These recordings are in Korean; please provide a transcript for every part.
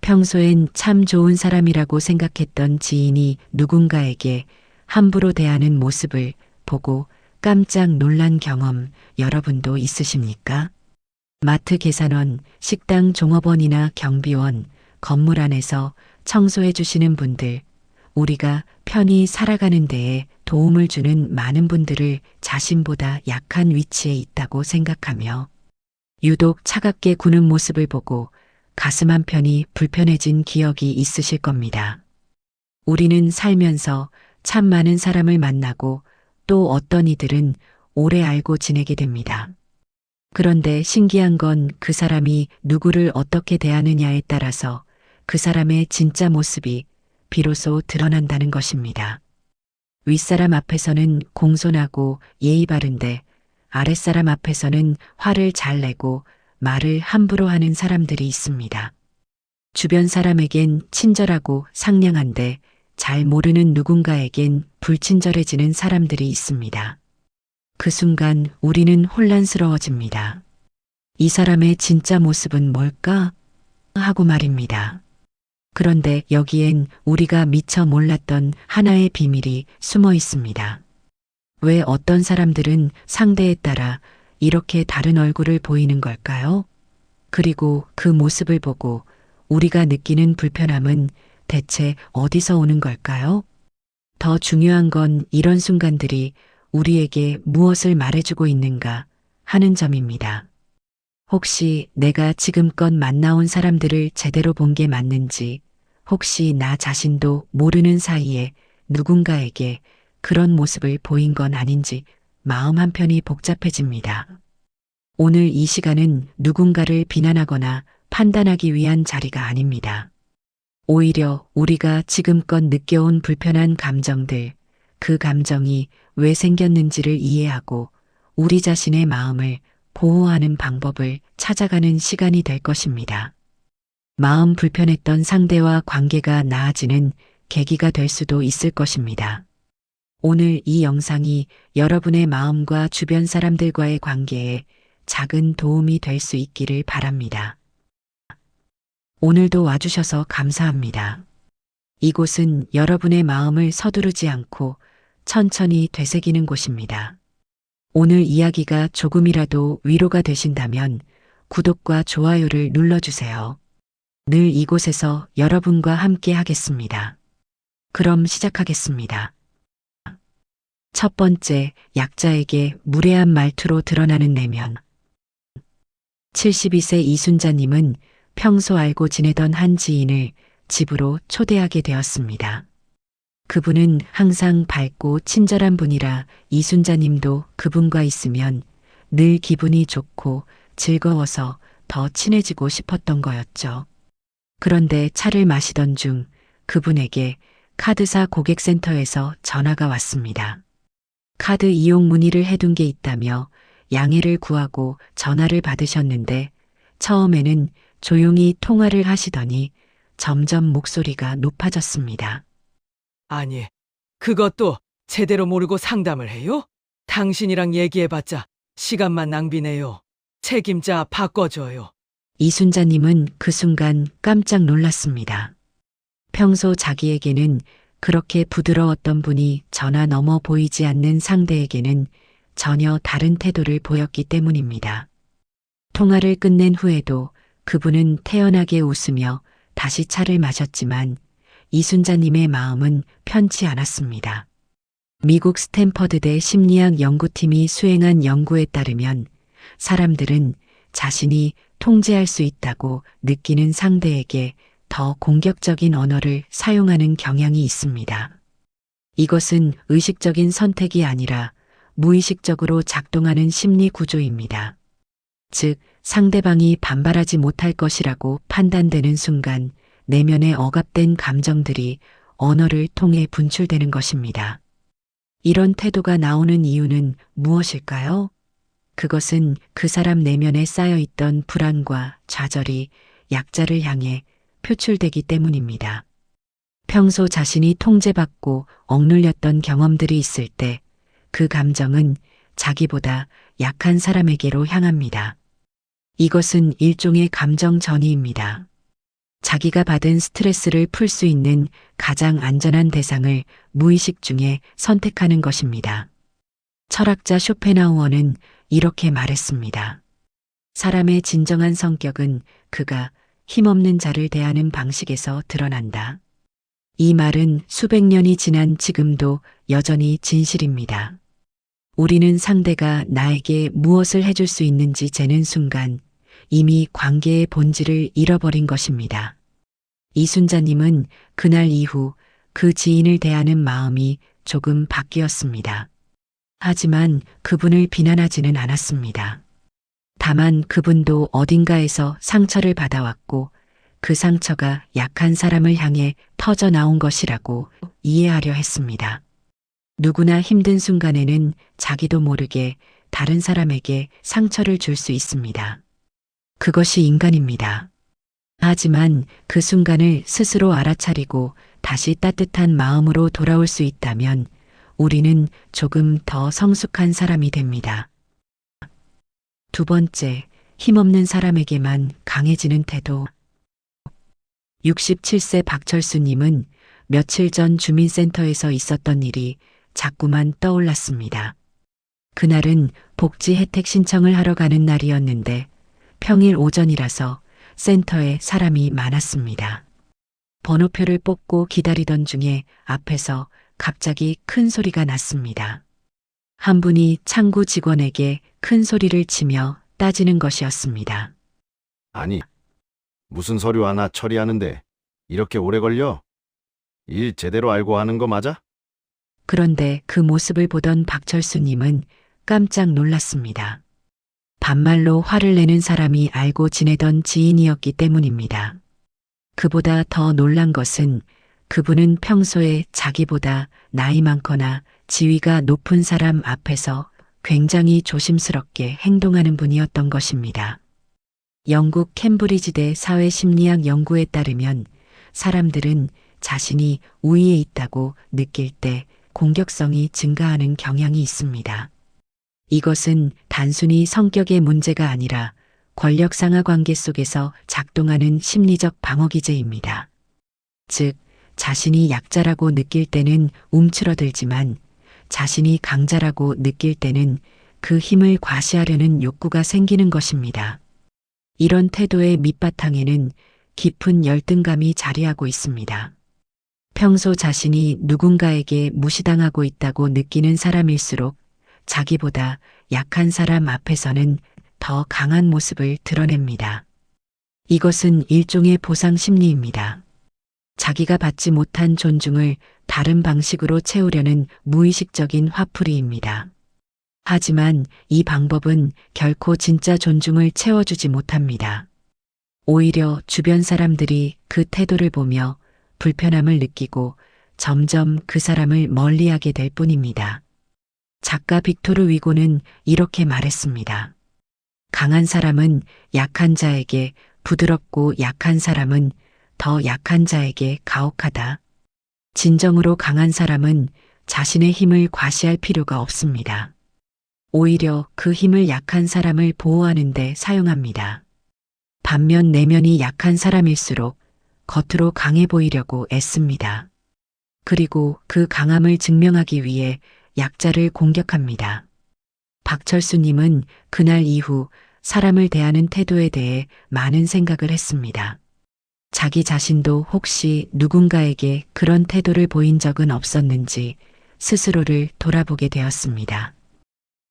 평소엔 참 좋은 사람이라고 생각했던 지인이 누군가에게 함부로 대하는 모습을 보고 깜짝 놀란 경험 여러분도 있으십니까? 마트 계산원, 식당 종업원이나 경비원, 건물 안에서 청소해 주시는 분들, 우리가 편히 살아가는 데에 도움을 주는 많은 분들을 자신보다 약한 위치에 있다고 생각하며 유독 차갑게 구는 모습을 보고 가슴 한편이 불편해진 기억이 있으실 겁니다. 우리는 살면서 참 많은 사람을 만나고 또 어떤 이들은 오래 알고 지내게 됩니다. 그런데 신기한 건 그 사람이 누구를 어떻게 대하느냐에 따라서 그 사람의 진짜 모습이 비로소 드러난다는 것입니다. 윗사람 앞에서는 공손하고 예의 바른데 아랫사람 앞에서는 화를 잘 내고 말을 함부로 하는 사람들이 있습니다. 주변 사람에겐 친절하고 상냥한데 잘 모르는 누군가에겐 불친절해지는 사람들이 있습니다. 그 순간 우리는 혼란스러워집니다. 이 사람의 진짜 모습은 뭘까? 하고 말입니다. 그런데 여기엔 우리가 미처 몰랐던 하나의 비밀이 숨어 있습니다. 왜 어떤 사람들은 상대에 따라 이렇게 다른 얼굴을 보이는 걸까요? 그리고 그 모습을 보고 우리가 느끼는 불편함은 대체 어디서 오는 걸까요? 더 중요한 건 이런 순간들이 우리에게 무엇을 말해주고 있는가 하는 점입니다. 혹시 내가 지금껏 만나온 사람들을 제대로 본 게 맞는지, 혹시 나 자신도 모르는 사이에 누군가에게 그런 모습을 보인 건 아닌지 마음 한편이 복잡해집니다. 오늘 이 시간은 누군가를 비난하거나 판단하기 위한 자리가 아닙니다. 오히려 우리가 지금껏 느껴온 불편한 감정들, 그 감정이 왜 생겼는지를 이해하고 우리 자신의 마음을 보호하는 방법을 찾아가는 시간이 될 것입니다. 마음 불편했던 상대와 관계가 나아지는 계기가 될 수도 있을 것입니다. 오늘 이 영상이 여러분의 마음과 주변 사람들과의 관계에 작은 도움이 될 수 있기를 바랍니다. 오늘도 와주셔서 감사합니다. 이곳은 여러분의 마음을 서두르지 않고 천천히 되새기는 곳입니다. 오늘 이야기가 조금이라도 위로가 되신다면 구독과 좋아요를 눌러주세요. 늘 이곳에서 여러분과 함께 하겠습니다. 그럼 시작하겠습니다. 첫 번째, 약자에게 무례한 말투로 드러나는 내면. 72세 이순자님은 평소 알고 지내던 한 지인을 집으로 초대하게 되었습니다. 그분은 항상 밝고 친절한 분이라 이순자님도 그분과 있으면 늘 기분이 좋고 즐거워서 더 친해지고 싶었던 거였죠. 그런데 차를 마시던 중 그분에게 카드사 고객센터에서 전화가 왔습니다. 카드 이용 문의를 해둔 게 있다며 양해를 구하고 전화를 받으셨는데 처음에는 조용히 통화를 하시더니 점점 목소리가 높아졌습니다. 아니, 그것도 제대로 모르고 상담을 해요? 당신이랑 얘기해봤자 시간만 낭비네요. 책임자 바꿔줘요. 이순자님은 그 순간 깜짝 놀랐습니다. 평소 자기에게는 그렇게 부드러웠던 분이 전화 넘어 보이지 않는 상대에게는 전혀 다른 태도를 보였기 때문입니다. 통화를 끝낸 후에도 그분은 태연하게 웃으며 다시 차를 마셨지만 이순자님의 마음은 편치 않았습니다. 미국 스탠퍼드대 심리학 연구팀이 수행한 연구에 따르면 사람들은 자신이 통제할 수 있다고 느끼는 상대에게 더 공격적인 언어를 사용하는 경향이 있습니다. 이것은 의식적인 선택이 아니라 무의식적으로 작동하는 심리 구조입니다. 즉, 상대방이 반발하지 못할 것이라고 판단되는 순간 내면의 억압된 감정들이 언어를 통해 분출되는 것입니다. 이런 태도가 나오는 이유는 무엇일까요? 그것은 그 사람 내면에 쌓여있던 불안과 좌절이 약자를 향해 표출되기 때문입니다. 평소 자신이 통제받고 억눌렸던 경험들이 있을 때 그 감정은 자기보다 약한 사람에게로 향합니다. 이것은 일종의 감정 전이입니다. 자기가 받은 스트레스를 풀 수 있는 가장 안전한 대상을 무의식 중에 선택하는 것입니다. 철학자 쇼펜하우어는 이렇게 말했습니다. 사람의 진정한 성격은 그가 힘없는 자를 대하는 방식에서 드러난다. 이 말은 수백 년이 지난 지금도 여전히 진실입니다. 우리는 상대가 나에게 무엇을 해줄 수 있는지 재는 순간 이미 관계의 본질을 잃어버린 것입니다. 이순자님은 그날 이후 그 지인을 대하는 마음이 조금 바뀌었습니다. 하지만 그분을 비난하지는 않았습니다. 다만 그분도 어딘가에서 상처를 받아왔고 그 상처가 약한 사람을 향해 터져 나온 것이라고 이해하려 했습니다. 누구나 힘든 순간에는 자기도 모르게 다른 사람에게 상처를 줄 수 있습니다. 그것이 인간입니다. 하지만 그 순간을 스스로 알아차리고 다시 따뜻한 마음으로 돌아올 수 있다면 우리는 조금 더 성숙한 사람이 됩니다. 두 번째, 힘없는 사람에게만 강해지는 태도. 67세 박철수님은 며칠 전 주민센터에서 있었던 일이 자꾸만 떠올랐습니다. 그날은 복지 혜택 신청을 하러 가는 날이었는데 평일 오전이라서 센터에 사람이 많았습니다. 번호표를 뽑고 기다리던 중에 앞에서 갑자기 큰 소리가 났습니다. 한 분이 창구 직원에게 큰 소리를 치며 따지는 것이었습니다. 아니, 무슨 서류 하나 처리하는데 이렇게 오래 걸려? 일 제대로 알고 하는 거 맞아? 그런데 그 모습을 보던 박철수님은 깜짝 놀랐습니다. 반말로 화를 내는 사람이 알고 지내던 지인이었기 때문입니다. 그보다 더 놀란 것은 그분은 평소에 자기보다 나이 많거나 지위가 높은 사람 앞에서 굉장히 조심스럽게 행동하는 분이었던 것입니다. 영국 캠브리지대 사회심리학 연구에 따르면 사람들은 자신이 우위에 있다고 느낄 때 공격성이 증가하는 경향이 있습니다. 이것은 단순히 성격의 문제가 아니라 권력 상하 관계 속에서 작동하는 심리적 방어 기제입니다. 즉, 자신이 약자라고 느낄 때는 움츠러들지만 자신이 강자라고 느낄 때는 그 힘을 과시하려는 욕구가 생기는 것입니다. 이런 태도의 밑바탕에는 깊은 열등감이 자리하고 있습니다. 평소 자신이 누군가에게 무시당하고 있다고 느끼는 사람일수록 자기보다 약한 사람 앞에서는 더 강한 모습을 드러냅니다. 이것은 일종의 보상 심리입니다. 자기가 받지 못한 존중을 다른 방식으로 채우려는 무의식적인 화풀이입니다. 하지만 이 방법은 결코 진짜 존중을 채워주지 못합니다. 오히려 주변 사람들이 그 태도를 보며 불편함을 느끼고 점점 그 사람을 멀리하게 될 뿐입니다. 작가 빅토르 위고는 이렇게 말했습니다. 강한 사람은 약한 자에게 부드럽고 약한 사람은 더 약한 자에게 가혹하다. 진정으로 강한 사람은 자신의 힘을 과시할 필요가 없습니다. 오히려 그 힘을 약한 사람을 보호하는 데 사용합니다. 반면 내면이 약한 사람일수록 겉으로 강해 보이려고 애씁니다. 그리고 그 강함을 증명하기 위해 약자를 공격합니다. 박철수님은 그날 이후 사람을 대하는 태도에 대해 많은 생각을 했습니다. 자기 자신도 혹시 누군가에게 그런 태도를 보인 적은 없었는지 스스로를 돌아보게 되었습니다.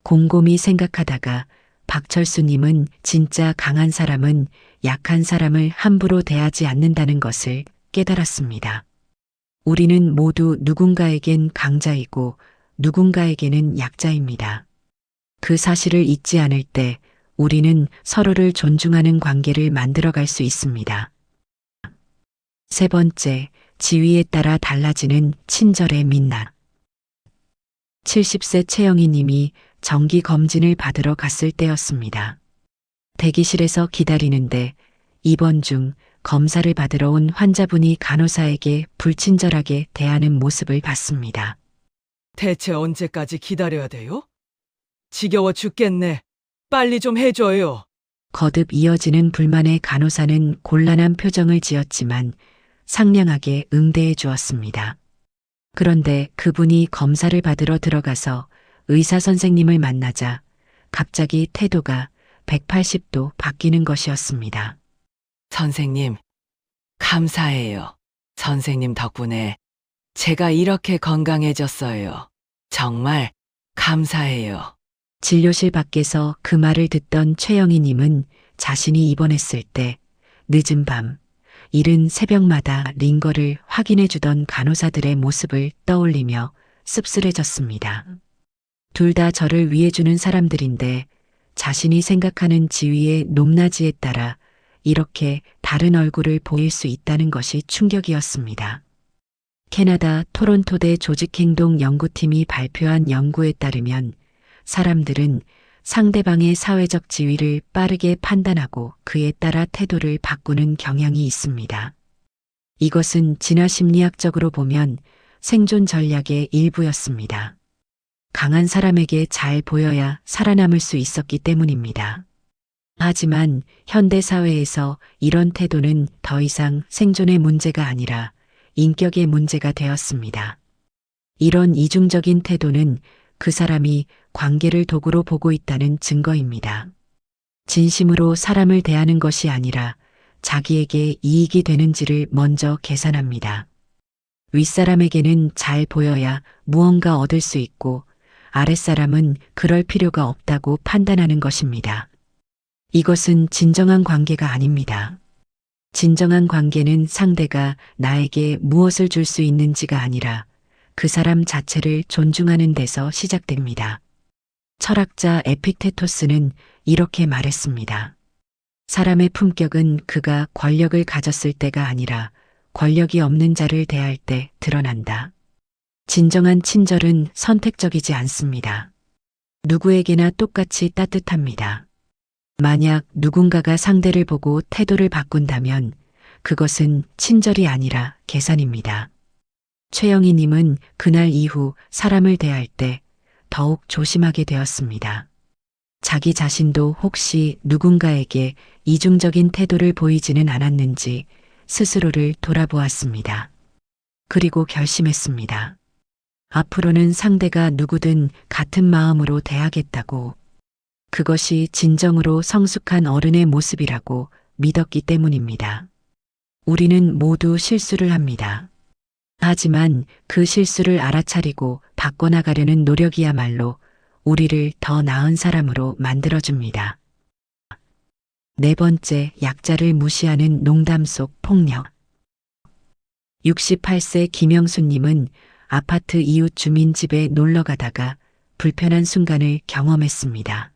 곰곰이 생각하다가 박철수님은 진짜 강한 사람은 약한 사람을 함부로 대하지 않는다는 것을 깨달았습니다. 우리는 모두 누군가에겐 강자이고 누군가에게는 약자입니다. 그 사실을 잊지 않을 때 우리는 서로를 존중하는 관계를 만들어갈 수 있습니다. 세 번째, 지위에 따라 달라지는 친절의 민낯. 70세 최영희 님이 정기 검진을 받으러 갔을 때였습니다. 대기실에서 기다리는데 입원 중 검사를 받으러 온 환자분이 간호사에게 불친절하게 대하는 모습을 봤습니다. 대체 언제까지 기다려야 돼요? 지겨워 죽겠네. 빨리 좀 해줘요. 거듭 이어지는 불만에 간호사는 곤란한 표정을 지었지만 상냥하게 응대해 주었습니다. 그런데 그분이 검사를 받으러 들어가서 의사 선생님을 만나자 갑자기 태도가 180도 바뀌는 것이었습니다. 선생님, 감사해요. 선생님 덕분에 제가 이렇게 건강해졌어요. 정말 감사해요. 진료실 밖에서 그 말을 듣던 최영희님은 자신이 입원했을 때 늦은 밤, 이른 새벽마다 링거를 확인해 주던 간호사들의 모습을 떠올리며 씁쓸해졌습니다. 둘 다 저를 위해주는 사람들인데 자신이 생각하는 지위의 높낮이에 따라 이렇게 다른 얼굴을 보일 수 있다는 것이 충격이었습니다. 캐나다 토론토대 조직행동 연구팀이 발표한 연구에 따르면 사람들은 상대방의 사회적 지위를 빠르게 판단하고 그에 따라 태도를 바꾸는 경향이 있습니다. 이것은 진화 심리학적으로 보면 생존 전략의 일부였습니다. 강한 사람에게 잘 보여야 살아남을 수 있었기 때문입니다. 하지만 현대 사회에서 이런 태도는 더 이상 생존의 문제가 아니라 인격의 문제가 되었습니다. 이런 이중적인 태도는 그 사람이 관계를 도구로 보고 있다는 증거입니다. 진심으로 사람을 대하는 것이 아니라 자기에게 이익이 되는지를 먼저 계산합니다. 윗사람에게는 잘 보여야 무언가 얻을 수 있고 아랫사람은 그럴 필요가 없다고 판단하는 것입니다. 이것은 진정한 관계가 아닙니다. 진정한 관계는 상대가 나에게 무엇을 줄 수 있는지가 아니라 그 사람 자체를 존중하는 데서 시작됩니다. 철학자 에픽테토스는 이렇게 말했습니다. 사람의 품격은 그가 권력을 가졌을 때가 아니라 권력이 없는 자를 대할 때 드러난다. 진정한 친절은 선택적이지 않습니다. 누구에게나 똑같이 따뜻합니다. 만약 누군가가 상대를 보고 태도를 바꾼다면 그것은 친절이 아니라 계산입니다. 최영희님은 그날 이후 사람을 대할 때 더욱 조심하게 되었습니다. 자기 자신도 혹시 누군가에게 이중적인 태도를 보이지는 않았는지 스스로를 돌아보았습니다. 그리고 결심했습니다. 앞으로는 상대가 누구든 같은 마음으로 대하겠다고. 그것이 진정으로 성숙한 어른의 모습이라고 믿었기 때문입니다. 우리는 모두 실수를 합니다. 하지만 그 실수를 알아차리고 바꿔나가려는 노력이야말로 우리를 더 나은 사람으로 만들어줍니다. 네 번째, 약자를 무시하는 농담 속 폭력. 68세 김영수님은 아파트 이웃 주민 집에 놀러 가다가 불편한 순간을 경험했습니다.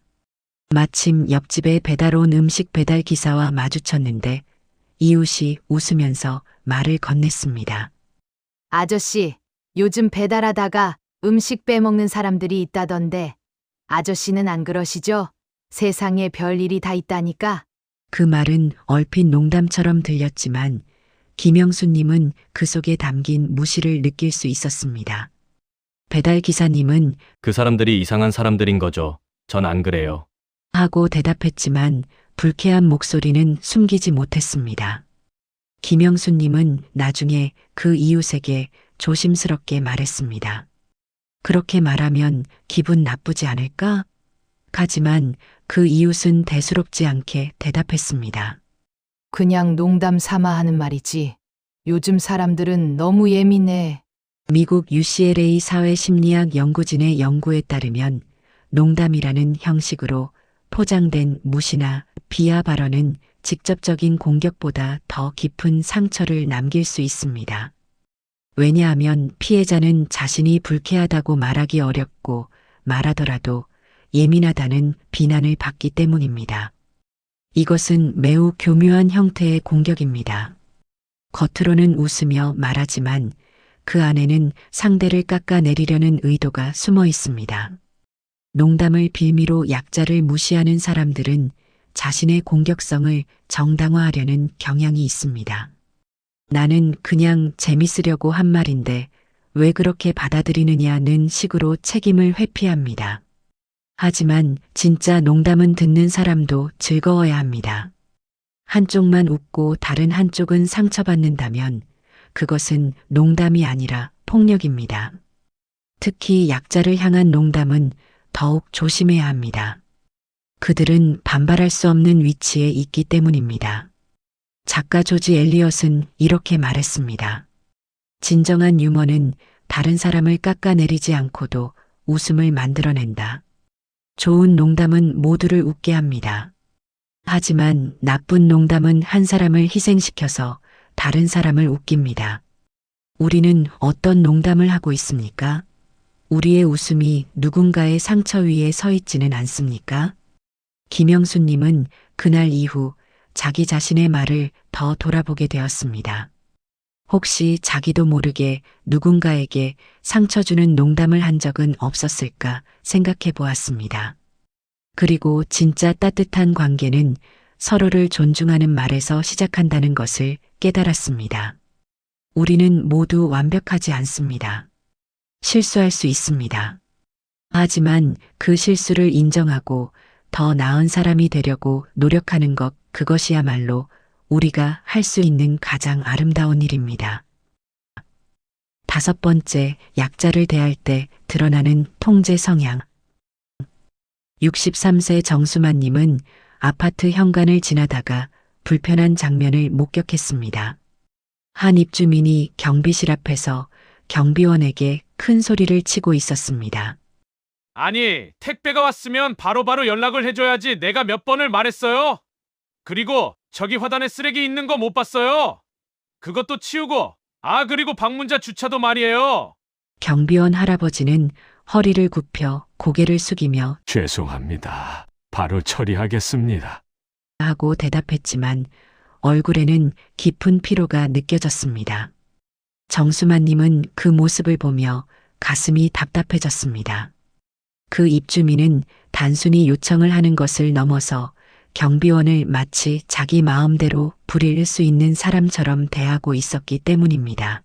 마침 옆집에 배달 온 음식 배달 기사와 마주쳤는데 이웃이 웃으면서 말을 건넸습니다. 아저씨, 요즘 배달하다가 음식 빼먹는 사람들이 있다던데 아저씨는 안 그러시죠? 세상에 별일이 다 있다니까. 그 말은 얼핏 농담처럼 들렸지만 김영수님은 그 속에 담긴 무시를 느낄 수 있었습니다. 배달 기사님은 그 사람들이 이상한 사람들인 거죠. 전 안 그래요. 하고 대답했지만 불쾌한 목소리는 숨기지 못했습니다. 김영수님은 나중에 그 이웃에게 조심스럽게 말했습니다. 그렇게 말하면 기분 나쁘지 않을까? 하지만 그 이웃은 대수롭지 않게 대답했습니다. 그냥 농담 삼아 하는 말이지. 요즘 사람들은 너무 예민해. 미국 UCLA 사회심리학 연구진의 연구에 따르면 농담이라는 형식으로 포장된 무시나 비하 발언은 직접적인 공격보다 더 깊은 상처를 남길 수 있습니다. 왜냐하면 피해자는 자신이 불쾌하다고 말하기 어렵고 말하더라도 예민하다는 비난을 받기 때문입니다. 이것은 매우 교묘한 형태의 공격입니다. 겉으로는 웃으며 말하지만 그 안에는 상대를 깎아내리려는 의도가 숨어 있습니다. 농담을 빌미로 약자를 무시하는 사람들은 자신의 공격성을 정당화하려는 경향이 있습니다. 나는 그냥 재밌으려고 한 말인데 왜 그렇게 받아들이느냐는 식으로 책임을 회피합니다. 하지만 진짜 농담은 듣는 사람도 즐거워야 합니다. 한쪽만 웃고 다른 한쪽은 상처받는다면 그것은 농담이 아니라 폭력입니다. 특히 약자를 향한 농담은 더욱 조심해야 합니다. 그들은 반발할 수 없는 위치에 있기 때문입니다. 작가 조지 엘리엇은 이렇게 말했습니다. 진정한 유머는 다른 사람을 깎아내리지 않고도 웃음을 만들어낸다. 좋은 농담은 모두를 웃게 합니다. 하지만 나쁜 농담은 한 사람을 희생시켜서 다른 사람을 웃깁니다. 우리는 어떤 농담을 하고 있습니까? 우리의 웃음이 누군가의 상처 위에 서 있지는 않습니까? 김영수님은 그날 이후 자기 자신의 말을 더 돌아보게 되었습니다. 혹시 자기도 모르게 누군가에게 상처 주는 농담을 한 적은 없었을까 생각해 보았습니다. 그리고 진짜 따뜻한 관계는 서로를 존중하는 말에서 시작한다는 것을 깨달았습니다. 우리는 모두 완벽하지 않습니다. 실수할 수 있습니다. 하지만 그 실수를 인정하고 더 나은 사람이 되려고 노력하는 것, 그것이야말로 우리가 할 수 있는 가장 아름다운 일입니다. 5번째, 약자를 대할 때 드러나는 통제 성향. 63세 정수만님은 아파트 현관을 지나다가 불편한 장면을 목격했습니다. 한 입주민이 경비실 앞에서 경비원에게 큰 소리를 치고 있었습니다. 아니, 택배가 왔으면 바로바로 연락을 해줘야지 내가 몇 번을 말했어요. 그리고 저기 화단에 쓰레기 있는 거 못 봤어요. 그것도 치우고, 그리고 방문자 주차도 말이에요. 경비원 할아버지는 허리를 굽혀 고개를 숙이며 죄송합니다. 바로 처리하겠습니다. 하고 대답했지만 얼굴에는 깊은 피로가 느껴졌습니다. 정수만님은 그 모습을 보며 가슴이 답답해졌습니다. 그 입주민은 단순히 요청을 하는 것을 넘어서 경비원을 마치 자기 마음대로 부릴 수 있는 사람처럼 대하고 있었기 때문입니다.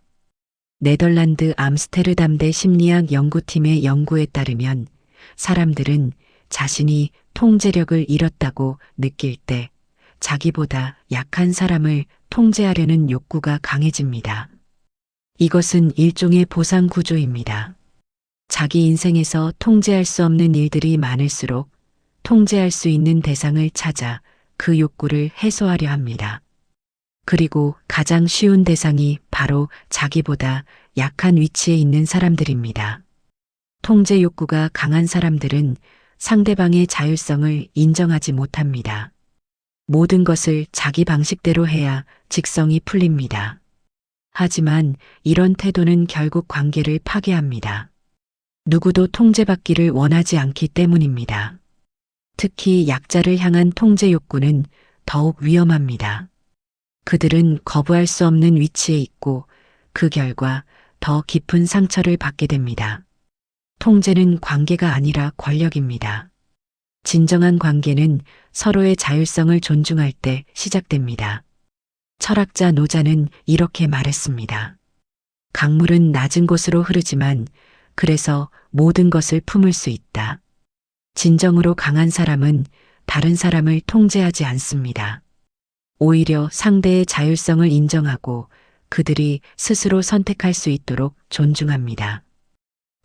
네덜란드 암스테르담대 심리학 연구팀의 연구에 따르면 사람들은 자신이 통제력을 잃었다고 느낄 때 자기보다 약한 사람을 통제하려는 욕구가 강해집니다. 이것은 일종의 보상 구조입니다. 자기 인생에서 통제할 수 없는 일들이 많을수록 통제할 수 있는 대상을 찾아 그 욕구를 해소하려 합니다. 그리고 가장 쉬운 대상이 바로 자기보다 약한 위치에 있는 사람들입니다. 통제 욕구가 강한 사람들은 상대방의 자율성을 인정하지 못합니다. 모든 것을 자기 방식대로 해야 직성이 풀립니다. 하지만 이런 태도는 결국 관계를 파괴합니다. 누구도 통제받기를 원하지 않기 때문입니다. 특히 약자를 향한 통제 욕구는 더욱 위험합니다. 그들은 거부할 수 없는 위치에 있고 그 결과 더 깊은 상처를 받게 됩니다. 통제는 관계가 아니라 권력입니다. 진정한 관계는 서로의 자율성을 존중할 때 시작됩니다. 철학자 노자는 이렇게 말했습니다. 강물은 낮은 곳으로 흐르지만 그래서 모든 것을 품을 수 있다. 진정으로 강한 사람은 다른 사람을 통제하지 않습니다. 오히려 상대의 자율성을 인정하고 그들이 스스로 선택할 수 있도록 존중합니다.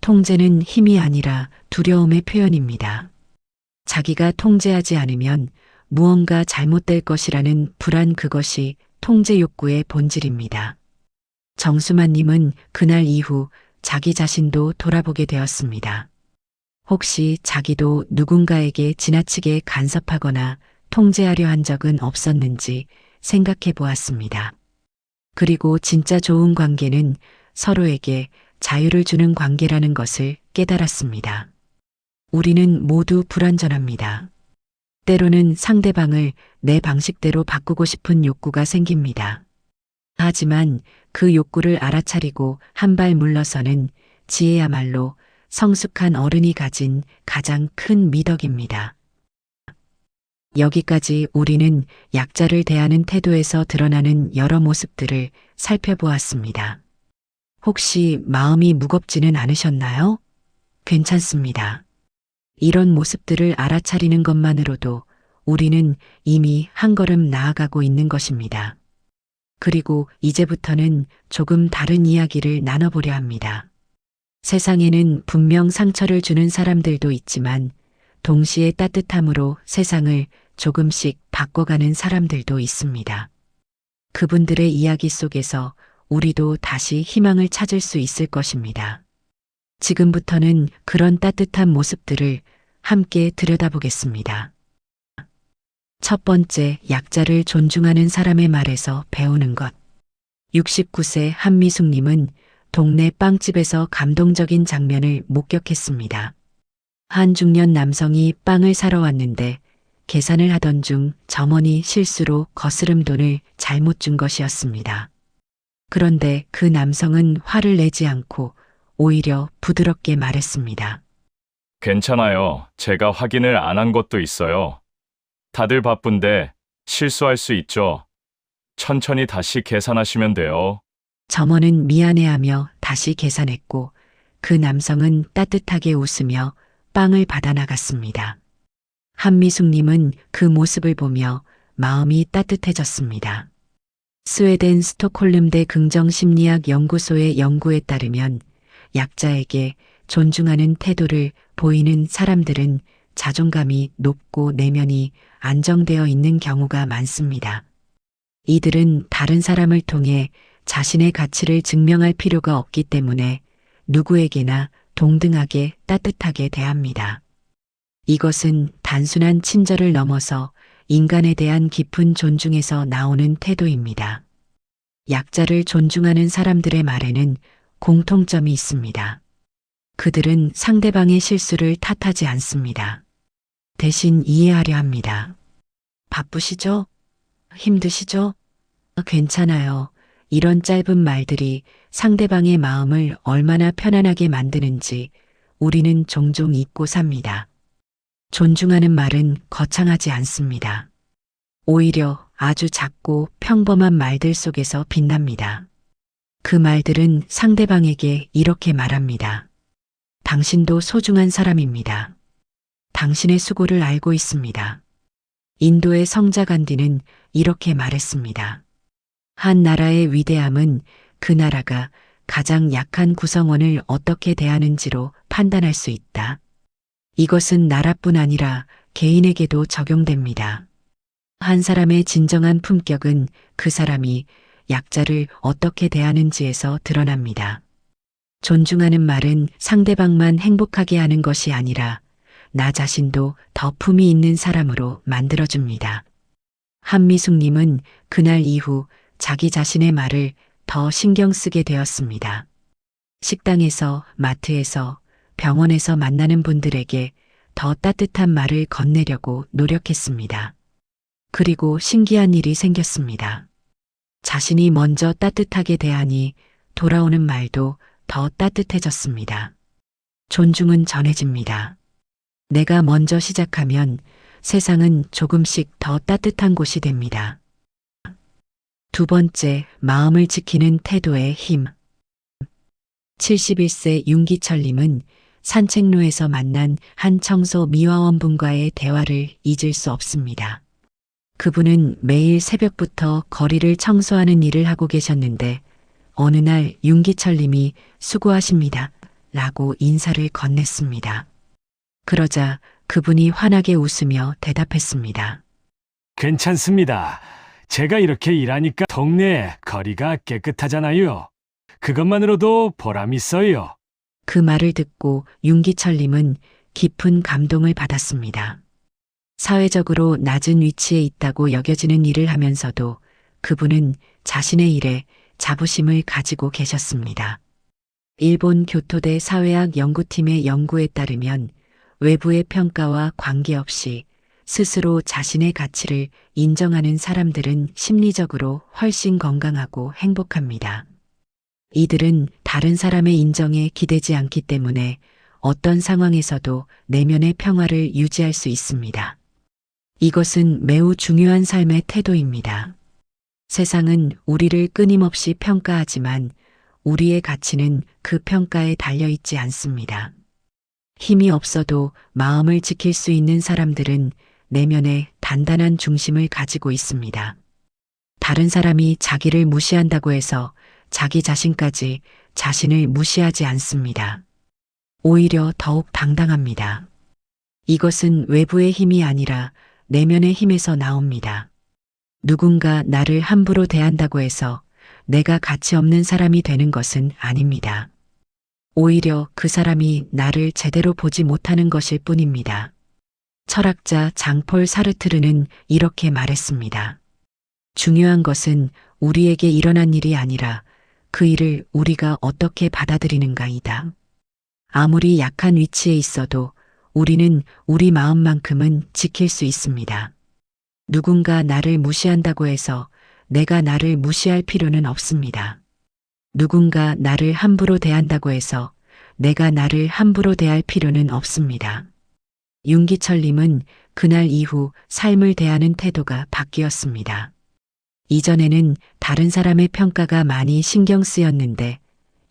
통제는 힘이 아니라 두려움의 표현입니다. 자기가 통제하지 않으면 무언가 잘못될 것이라는 불안, 그것이 통제 욕구의 본질입니다. 정수만님은 그날 이후 자기 자신도 돌아보게 되었습니다. 혹시 자기도 누군가에게 지나치게 간섭하거나 통제하려 한 적은 없었는지 생각해 보았습니다. 그리고 진짜 좋은 관계는 서로에게 자유를 주는 관계라는 것을 깨달았습니다. 우리는 모두 불완전합니다. 때로는 상대방을 내 방식대로 바꾸고 싶은 욕구가 생깁니다. 하지만 그 욕구를 알아차리고 한 발 물러서는 지혜야말로 성숙한 어른이 가진 가장 큰 미덕입니다. 여기까지 우리는 약자를 대하는 태도에서 드러나는 여러 모습들을 살펴보았습니다. 혹시 마음이 무겁지는 않으셨나요? 괜찮습니다. 이런 모습들을 알아차리는 것만으로도 우리는 이미 한 걸음 나아가고 있는 것입니다. 그리고 이제부터는 조금 다른 이야기를 나눠보려 합니다. 세상에는 분명 상처를 주는 사람들도 있지만 동시에 따뜻함으로 세상을 조금씩 바꿔가는 사람들도 있습니다. 그분들의 이야기 속에서 우리도 다시 희망을 찾을 수 있을 것입니다. 지금부터는 그런 따뜻한 모습들을 함께 들여다보겠습니다. 첫 번째, 약자를 존중하는 사람의 말에서 배우는 것. 69세 한미숙님은 동네 빵집에서 감동적인 장면을 목격했습니다. 한 중년 남성이 빵을 사러 왔는데 계산을 하던 중 점원이 실수로 거스름돈을 잘못 준 것이었습니다. 그런데 그 남성은 화를 내지 않고 오히려 부드럽게 말했습니다. 괜찮아요. 제가 확인을 안 한 것도 있어요. 다들 바쁜데 실수할 수 있죠. 천천히 다시 계산하시면 돼요. 점원은 미안해하며 다시 계산했고 그 남성은 따뜻하게 웃으며 빵을 받아 나갔습니다. 한미숙님은 그 모습을 보며 마음이 따뜻해졌습니다. 스웨덴 스톡홀름대 긍정심리학 연구소의 연구에 따르면 약자에게 존중하는 태도를 보이는 사람들은 자존감이 높고 내면이 안정되어 있는 경우가 많습니다. 이들은 다른 사람을 통해 자신의 가치를 증명할 필요가 없기 때문에 누구에게나 동등하게 따뜻하게 대합니다. 이것은 단순한 친절을 넘어서 인간에 대한 깊은 존중에서 나오는 태도입니다. 약자를 존중하는 사람들의 말에는 공통점이 있습니다. 그들은 상대방의 실수를 탓하지 않습니다. 대신 이해하려 합니다. 바쁘시죠? 힘드시죠? 괜찮아요. 이런 짧은 말들이 상대방의 마음을 얼마나 편안하게 만드는지 우리는 종종 잊고 삽니다. 존중하는 말은 거창하지 않습니다. 오히려 아주 작고 평범한 말들 속에서 빛납니다. 그 말들은 상대방에게 이렇게 말합니다. 당신도 소중한 사람입니다. 당신의 수고를 알고 있습니다. 인도의 성자 간디는 이렇게 말했습니다. 한 나라의 위대함은 그 나라가 가장 약한 구성원을 어떻게 대하는지로 판단할 수 있다. 이것은 나라뿐 아니라 개인에게도 적용됩니다. 한 사람의 진정한 품격은 그 사람이 약자를 어떻게 대하는지에서 드러납니다. 존중하는 말은 상대방만 행복하게 하는 것이 아니라 나 자신도 더 품이 있는 사람으로 만들어줍니다. 한미숙님은 그날 이후 자기 자신의 말을 더 신경 쓰게 되었습니다. 식당에서, 마트에서, 병원에서 만나는 분들에게 더 따뜻한 말을 건네려고 노력했습니다. 그리고 신기한 일이 생겼습니다. 자신이 먼저 따뜻하게 대하니 돌아오는 말도 더 따뜻해졌습니다. 존중은 전해집니다. 내가 먼저 시작하면 세상은 조금씩 더 따뜻한 곳이 됩니다. 두 번째, 마음을 지키는 태도의 힘. 71세 윤기철님은 산책로에서 만난 한 청소 미화원분과의 대화를 잊을 수 없습니다. 그분은 매일 새벽부터 거리를 청소하는 일을 하고 계셨는데 어느 날 윤기철님이 수고하십니다 라고 인사를 건넸습니다. 그러자 그분이 환하게 웃으며 대답했습니다. 괜찮습니다. 제가 이렇게 일하니까 동네 거리가 깨끗하잖아요. 그것만으로도 보람 있어요. 그 말을 듣고 윤기철님은 깊은 감동을 받았습니다. 사회적으로 낮은 위치에 있다고 여겨지는 일을 하면서도 그분은 자신의 일에 자부심을 가지고 계셨습니다. 일본 교토대 사회학 연구팀의 연구에 따르면 외부의 평가와 관계없이 스스로 자신의 가치를 인정하는 사람들은 심리적으로 훨씬 건강하고 행복합니다. 이들은 다른 사람의 인정에 기대지 않기 때문에 어떤 상황에서도 내면의 평화를 유지할 수 있습니다. 이것은 매우 중요한 삶의 태도입니다. 세상은 우리를 끊임없이 평가하지만 우리의 가치는 그 평가에 달려있지 않습니다. 힘이 없어도 마음을 지킬 수 있는 사람들은 내면에 단단한 중심을 가지고 있습니다. 다른 사람이 자기를 무시한다고 해서 자기 자신까지 자신을 무시하지 않습니다. 오히려 더욱 당당합니다. 이것은 외부의 힘이 아니라 내면의 힘에서 나옵니다. 누군가 나를 함부로 대한다고 해서 내가 가치 없는 사람이 되는 것은 아닙니다. 오히려 그 사람이 나를 제대로 보지 못하는 것일 뿐입니다. 철학자 장폴 사르트르는 이렇게 말했습니다. 중요한 것은 우리에게 일어난 일이 아니라 그 일을 우리가 어떻게 받아들이는가이다. 아무리 약한 위치에 있어도 우리는 우리 마음만큼은 지킬 수 있습니다. 누군가 나를 무시한다고 해서 내가 나를 무시할 필요는 없습니다. 누군가 나를 함부로 대한다고 해서 내가 나를 함부로 대할 필요는 없습니다. 윤기철님은 그날 이후 삶을 대하는 태도가 바뀌었습니다. 이전에는 다른 사람의 평가가 많이 신경 쓰였는데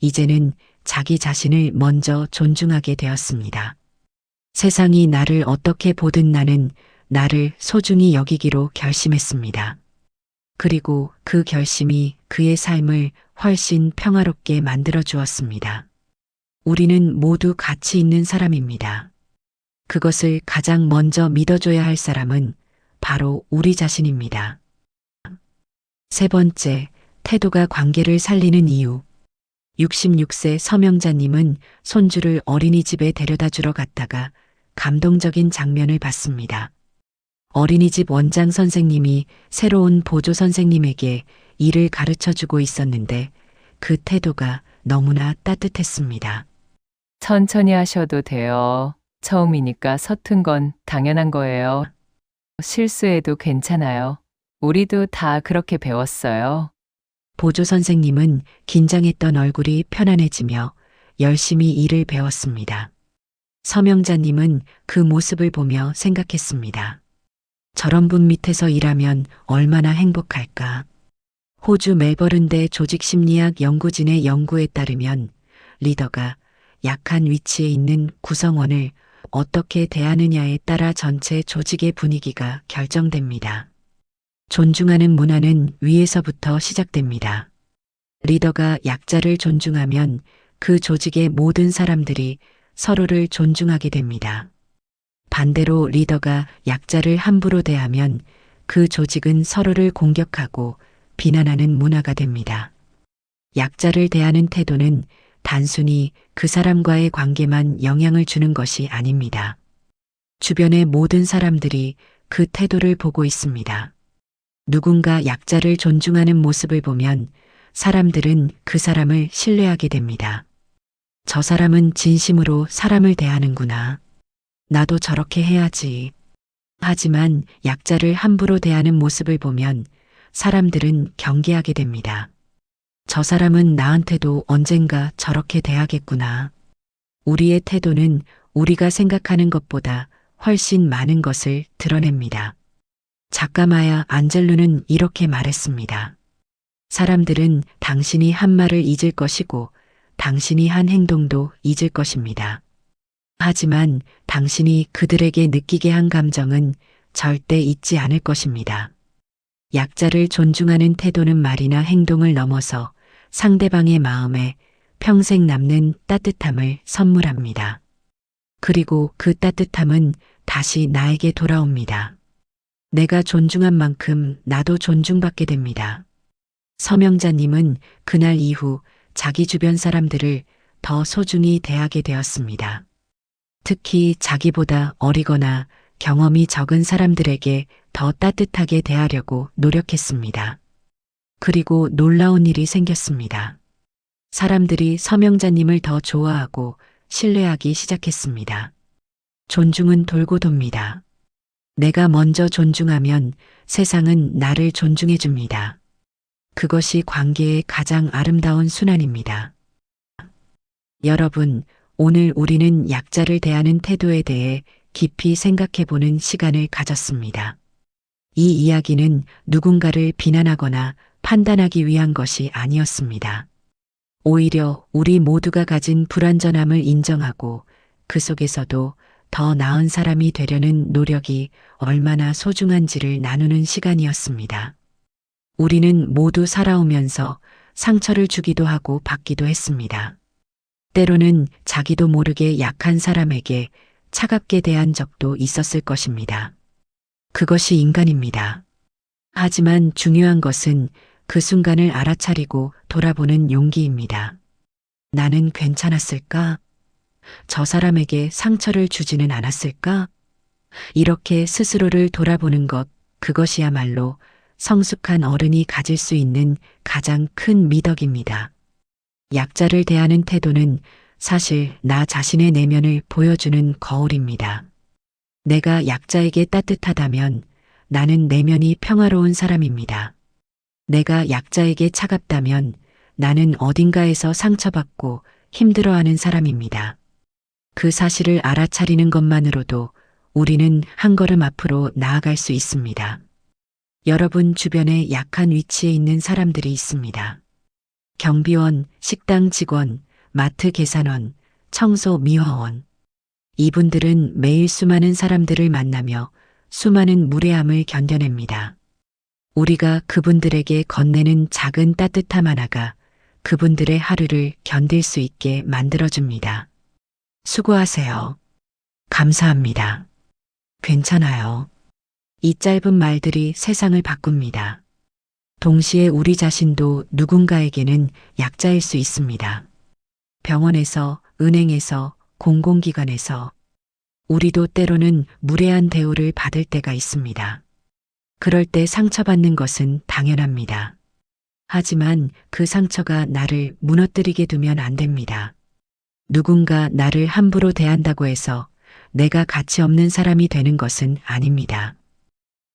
이제는 자기 자신을 먼저 존중하게 되었습니다. 세상이 나를 어떻게 보든 나는 나를 소중히 여기기로 결심했습니다. 그리고 그 결심이 그의 삶을 훨씬 평화롭게 만들어 주었습니다. 우리는 모두 가치 있는 사람입니다. 그것을 가장 먼저 믿어줘야 할 사람은 바로 우리 자신입니다. 세 번째, 태도가 관계를 살리는 이유. 66세 서명자님은 손주를 어린이집에 데려다 주러 갔다가 감동적인 장면을 봤습니다. 어린이집 원장 선생님이 새로운 보조 선생님에게 일을 가르쳐 주고 있었는데 그 태도가 너무나 따뜻했습니다. 천천히 하셔도 돼요. 처음이니까 서툰 건 당연한 거예요. 실수해도 괜찮아요. 우리도 다 그렇게 배웠어요. 보조 선생님은 긴장했던 얼굴이 편안해지며 열심히 일을 배웠습니다. 서명자님은 그 모습을 보며 생각했습니다. 저런 분 밑에서 일하면 얼마나 행복할까. 호주 멜버른대 조직심리학 연구진의 연구에 따르면 리더가 약한 위치에 있는 구성원을 어떻게 대하느냐에 따라 전체 조직의 분위기가 결정됩니다. 존중하는 문화는 위에서부터 시작됩니다. 리더가 약자를 존중하면 그 조직의 모든 사람들이 서로를 존중하게 됩니다. 반대로 리더가 약자를 함부로 대하면 그 조직은 서로를 공격하고 비난하는 문화가 됩니다. 약자를 대하는 태도는 단순히 그 사람과의 관계만 영향을 주는 것이 아닙니다. 주변의 모든 사람들이 그 태도를 보고 있습니다. 누군가 약자를 존중하는 모습을 보면 사람들은 그 사람을 신뢰하게 됩니다. 저 사람은 진심으로 사람을 대하는구나. 나도 저렇게 해야지. 하지만 약자를 함부로 대하는 모습을 보면 사람들은 경계하게 됩니다. 저 사람은 나한테도 언젠가 저렇게 대하겠구나. 우리의 태도는 우리가 생각하는 것보다 훨씬 많은 것을 드러냅니다. 작가 마야 안젤루는 이렇게 말했습니다. 사람들은 당신이 한 말을 잊을 것이고 당신이 한 행동도 잊을 것입니다. 하지만 당신이 그들에게 느끼게 한 감정은 절대 잊지 않을 것입니다. 약자를 존중하는 태도는 말이나 행동을 넘어서 상대방의 마음에 평생 남는 따뜻함을 선물합니다. 그리고 그 따뜻함은 다시 나에게 돌아옵니다. 내가 존중한 만큼 나도 존중받게 됩니다. 서명자님은 그날 이후 자기 주변 사람들을 더 소중히 대하게 되었습니다. 특히 자기보다 어리거나 경험이 적은 사람들에게 더 따뜻하게 대하려고 노력했습니다. 그리고 놀라운 일이 생겼습니다. 사람들이 서명자님을 더 좋아하고 신뢰하기 시작했습니다. 존중은 돌고 돕니다. 내가 먼저 존중하면 세상은 나를 존중해 줍니다. 그것이 관계의 가장 아름다운 순환입니다. 여러분, 오늘 우리는 약자를 대하는 태도에 대해 깊이 생각해 보는 시간을 가졌습니다. 이 이야기는 누군가를 비난하거나 판단하기 위한 것이 아니었습니다. 오히려 우리 모두가 가진 불완전함을 인정하고 그 속에서도 더 나은 사람이 되려는 노력이 얼마나 소중한지를 나누는 시간이었습니다. 우리는 모두 살아오면서 상처를 주기도 하고 받기도 했습니다. 때로는 자기도 모르게 약한 사람에게 차갑게 대한 적도 있었을 것입니다. 그것이 인간입니다. 하지만 중요한 것은 그 순간을 알아차리고 돌아보는 용기입니다. 나는 괜찮았을까? 저 사람에게 상처를 주지는 않았을까? 이렇게 스스로를 돌아보는 것, 그것이야말로 성숙한 어른이 가질 수 있는 가장 큰 미덕입니다. 약자를 대하는 태도는 사실 나 자신의 내면을 보여주는 거울입니다. 내가 약자에게 따뜻하다면 나는 내면이 평화로운 사람입니다. 내가 약자에게 차갑다면 나는 어딘가에서 상처받고 힘들어하는 사람입니다. 그 사실을 알아차리는 것만으로도 우리는 한 걸음 앞으로 나아갈 수 있습니다. 여러분 주변에 약한 위치에 있는 사람들이 있습니다. 경비원, 식당 직원, 마트 계산원, 청소 미화원. 이분들은 매일 수많은 사람들을 만나며 수많은 무례함을 견뎌냅니다. 우리가 그분들에게 건네는 작은 따뜻함 하나가 그분들의 하루를 견딜 수 있게 만들어줍니다. 수고하세요. 감사합니다. 괜찮아요. 이 짧은 말들이 세상을 바꿉니다. 동시에 우리 자신도 누군가에게는 약자일 수 있습니다. 병원에서, 은행에서, 공공기관에서 우리도 때로는 무례한 대우를 받을 때가 있습니다. 그럴 때 상처받는 것은 당연합니다. 하지만 그 상처가 나를 무너뜨리게 두면 안 됩니다. 누군가 나를 함부로 대한다고 해서 내가 가치 없는 사람이 되는 것은 아닙니다.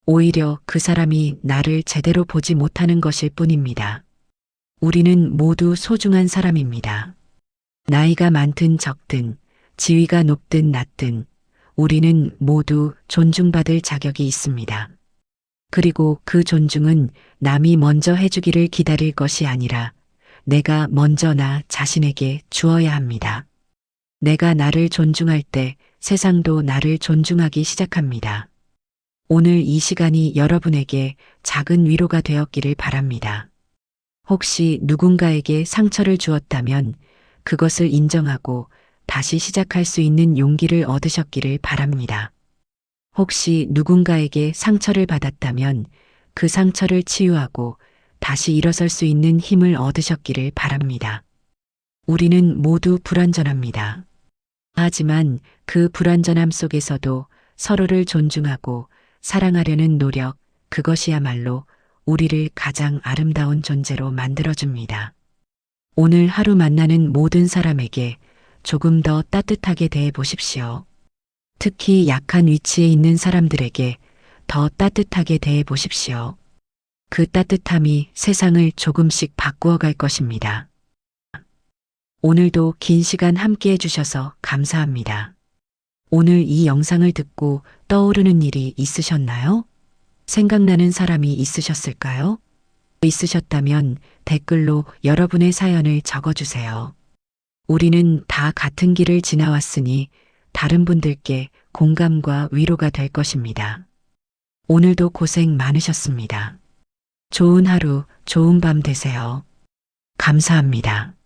오히려 그 사람이 나를 제대로 보지 못하는 것일 뿐입니다. 우리는 모두 소중한 사람입니다. 나이가 많든 적든, 지위가 높든 낮든, 우리는 모두 존중받을 자격이 있습니다. 그리고 그 존중은 남이 먼저 해주기를 기다릴 것이 아니라 내가 먼저 나 자신에게 주어야 합니다. 내가 나를 존중할 때 세상도 나를 존중하기 시작합니다. 오늘 이 시간이 여러분에게 작은 위로가 되었기를 바랍니다. 혹시 누군가에게 상처를 주었다면 그것을 인정하고 다시 시작할 수 있는 용기를 얻으셨기를 바랍니다. 혹시 누군가에게 상처를 받았다면 그 상처를 치유하고 다시 일어설 수 있는 힘을 얻으셨기를 바랍니다. 우리는 모두 불완전합니다. 하지만 그 불완전함 속에서도 서로를 존중하고 사랑하려는 노력, 그것이야말로 우리를 가장 아름다운 존재로 만들어줍니다. 오늘 하루 만나는 모든 사람에게 조금 더 따뜻하게 대해 보십시오. 특히 약한 위치에 있는 사람들에게 더 따뜻하게 대해 보십시오. 그 따뜻함이 세상을 조금씩 바꾸어 갈 것입니다. 오늘도 긴 시간 함께 해주셔서 감사합니다. 오늘 이 영상을 듣고 떠오르는 일이 있으셨나요? 생각나는 사람이 있으셨을까요? 있으셨다면 댓글로 여러분의 사연을 적어주세요. 우리는 다 같은 길을 지나왔으니 다른 분들께 공감과 위로가 될 것입니다. 오늘도 고생 많으셨습니다. 좋은 하루, 좋은 밤 되세요. 감사합니다.